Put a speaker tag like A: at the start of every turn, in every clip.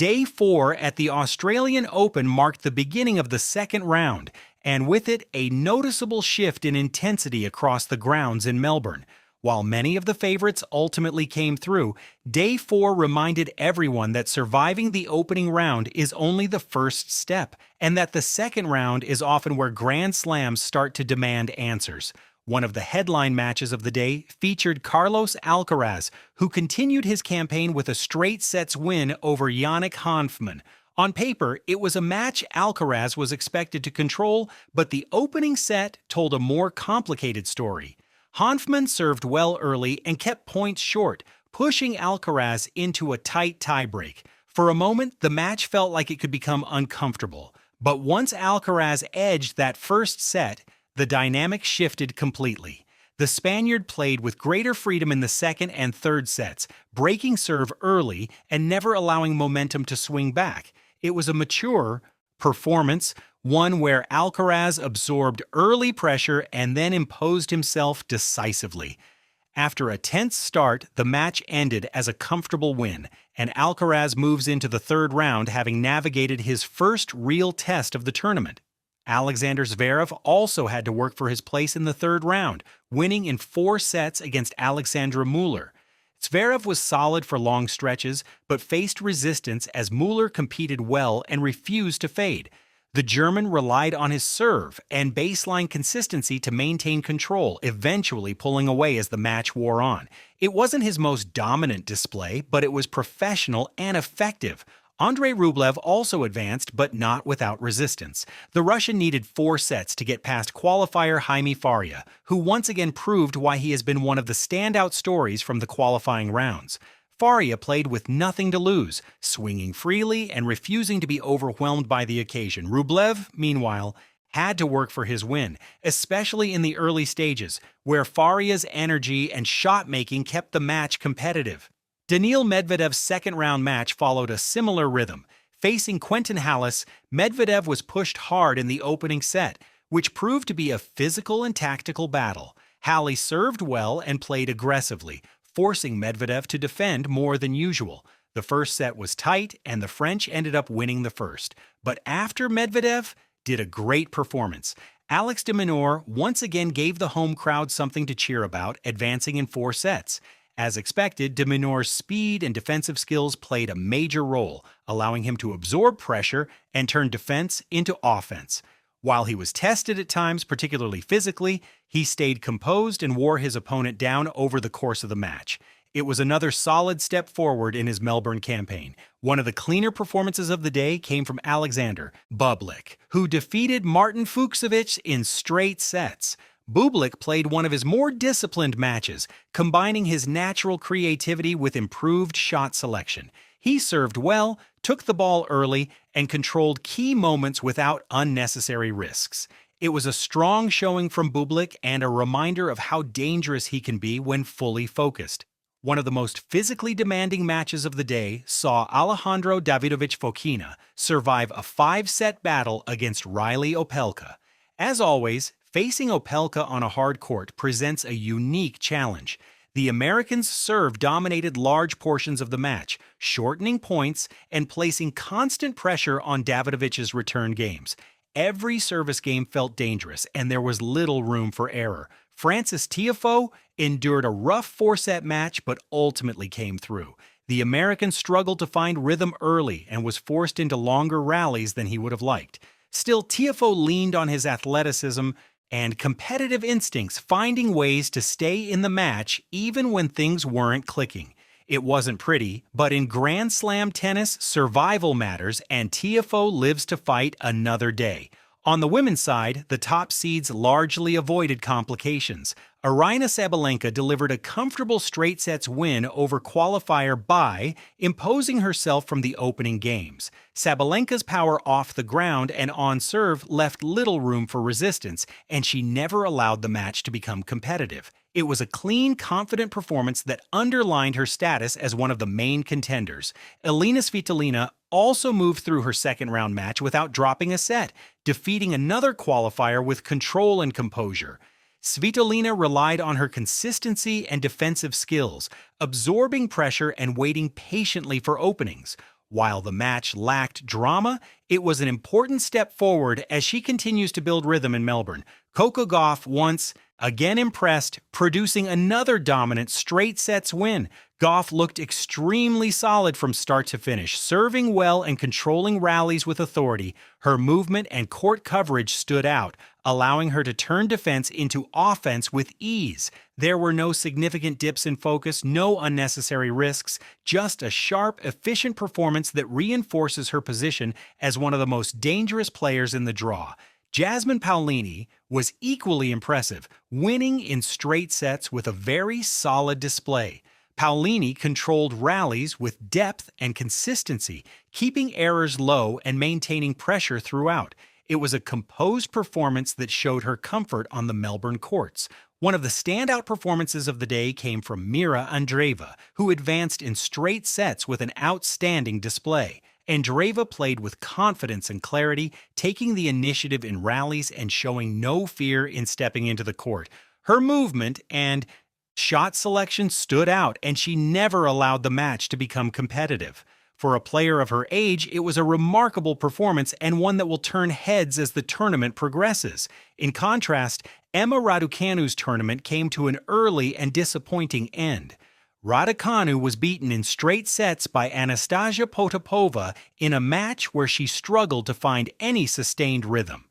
A: Day 4 at the Australian Open marked the beginning of the second round, and with it, a noticeable shift in intensity across the grounds in Melbourne. While many of the favorites ultimately came through, Day 4 reminded everyone that surviving the opening round is only the first step, and that the second round is often where Grand Slams start to demand answers. One of the headline matches of the day featured Carlos Alcaraz, who continued his campaign with a straight sets win over Yannick Hanfmann. On paper, it was a match Alcaraz was expected to control, but the opening set told a more complicated story. Hanfmann served well early and kept points short, pushing Alcaraz into a tight tiebreak. For a moment, the match felt like it could become uncomfortable. But once Alcaraz edged that first set, the dynamic shifted completely. The Spaniard played with greater freedom in the second and third sets, breaking serve early and never allowing momentum to swing back. It was a mature performance, one where Alcaraz absorbed early pressure and then imposed himself decisively. After a tense start, the match ended as a comfortable win, and Alcaraz moves into the third round having navigated his first real test of the tournament. Alexander Zverev also had to work for his place in the third round, winning in 4 sets against Alexandra Muller. Zverev was solid for long stretches, but faced resistance as Muller competed well and refused to fade. The German relied on his serve and baseline consistency to maintain control, eventually pulling away as the match wore on. It wasn't his most dominant display, but it was professional and effective. Andrei Rublev also advanced, but not without resistance. The Russian needed 4 sets to get past qualifier Jaime Faria, who once again proved why he has been one of the standout stories from the qualifying rounds. Faria played with nothing to lose, swinging freely and refusing to be overwhelmed by the occasion. Rublev, meanwhile, had to work for his win, especially in the early stages, where Faria's energy and shot-making kept the match competitive. Daniil Medvedev's second-round match followed a similar rhythm. Facing Quentin Halys, Medvedev was pushed hard in the opening set, which proved to be a physical and tactical battle. Halys served well and played aggressively, forcing Medvedev to defend more than usual. The first set was tight, and the French ended up winning the first. But after Medvedev did a great performance, Alex de Minaur once again gave the home crowd something to cheer about, advancing in 4 sets. As expected, de Minaur's speed and defensive skills played a major role, allowing him to absorb pressure and turn defense into offense. While he was tested at times, particularly physically, he stayed composed and wore his opponent down over the course of the match. It was another solid step forward in his Melbourne campaign. One of the cleaner performances of the day came from Alexander Bublik, who defeated Martin Fucsovics in straight sets. Bublik played one of his more disciplined matches, combining his natural creativity with improved shot selection. He served well, took the ball early, and controlled key moments without unnecessary risks. It was a strong showing from Bublik and a reminder of how dangerous he can be when fully focused. One of the most physically demanding matches of the day saw Alejandro Davidovich Fokina survive a 5-set battle against Riley Opelka. As always, facing Opelka on a hard court presents a unique challenge. The American's serve dominated large portions of the match, shortening points and placing constant pressure on Davidovich's return games. Every service game felt dangerous, and there was little room for error. Frances Tiafoe endured a rough 4-set match but ultimately came through. The American struggled to find rhythm early and was forced into longer rallies than he would have liked. Still, Tiafoe leaned on his athleticism and competitive instincts, finding ways to stay in the match even when things weren't clicking. It wasn't pretty, but in Grand Slam tennis, survival matters, and Tiafoe lives to fight another day. On the women's side, the top seeds largely avoided complications. Aryna Sabalenka delivered a comfortable straight sets win over qualifier Bai, imposing herself from the opening games. Sabalenka's power off the ground and on serve left little room for resistance, and she never allowed the match to become competitive. It was a clean, confident performance that underlined her status as one of the main contenders. Elina Svitolina also moved through her second-round match without dropping a set, defeating another qualifier with control and composure. Svitolina relied on her consistency and defensive skills, absorbing pressure and waiting patiently for openings. While the match lacked drama, it was an important step forward as she continues to build rhythm in Melbourne. Coco Gauff once again impressed, producing another dominant straight sets win. Gauff looked extremely solid from start to finish, serving well and controlling rallies with authority. Her movement and court coverage stood out, allowing her to turn defense into offense with ease. There were no significant dips in focus, no unnecessary risks, just a sharp, efficient performance that reinforces her position as one of the most dangerous players in the draw. Jasmine Paolini was equally impressive, winning in straight sets with a very solid display. Paolini controlled rallies with depth and consistency, keeping errors low and maintaining pressure throughout. It was a composed performance that showed her comfort on the Melbourne courts. One of the standout performances of the day came from Mira Andreeva, who advanced in straight sets with an outstanding display. Andreeva played with confidence and clarity, taking the initiative in rallies and showing no fear in stepping into the court. Her movement and shot selection stood out, and she never allowed the match to become competitive. For a player of her age, it was a remarkable performance and one that will turn heads as the tournament progresses. In contrast, Emma Raducanu's tournament came to an early and disappointing end. Raducanu was beaten in straight sets by Anastasia Potapova in a match where she struggled to find any sustained rhythm.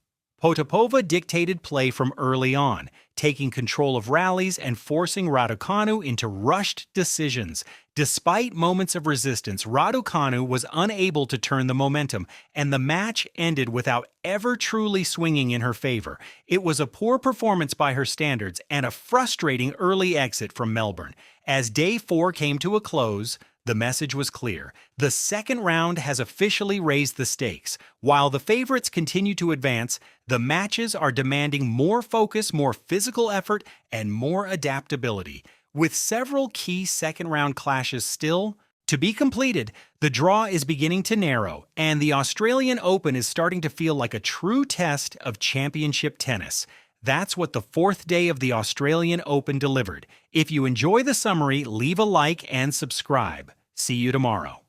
A: Potapova dictated play from early on, taking control of rallies and forcing Raducanu into rushed decisions. Despite moments of resistance, Raducanu was unable to turn the momentum, and the match ended without ever truly swinging in her favor. It was a poor performance by her standards and a frustrating early exit from Melbourne. As Day 4 came to a close, the message was clear. The second round has officially raised the stakes. While the favorites continue to advance, the matches are demanding more focus, more physical effort, and more adaptability. With several key second-round clashes still to be completed, the draw is beginning to narrow, and the Australian Open is starting to feel like a true test of championship tennis. That's what the fourth day of the Australian Open delivered. If you enjoy the summary, leave a like and subscribe. See you tomorrow.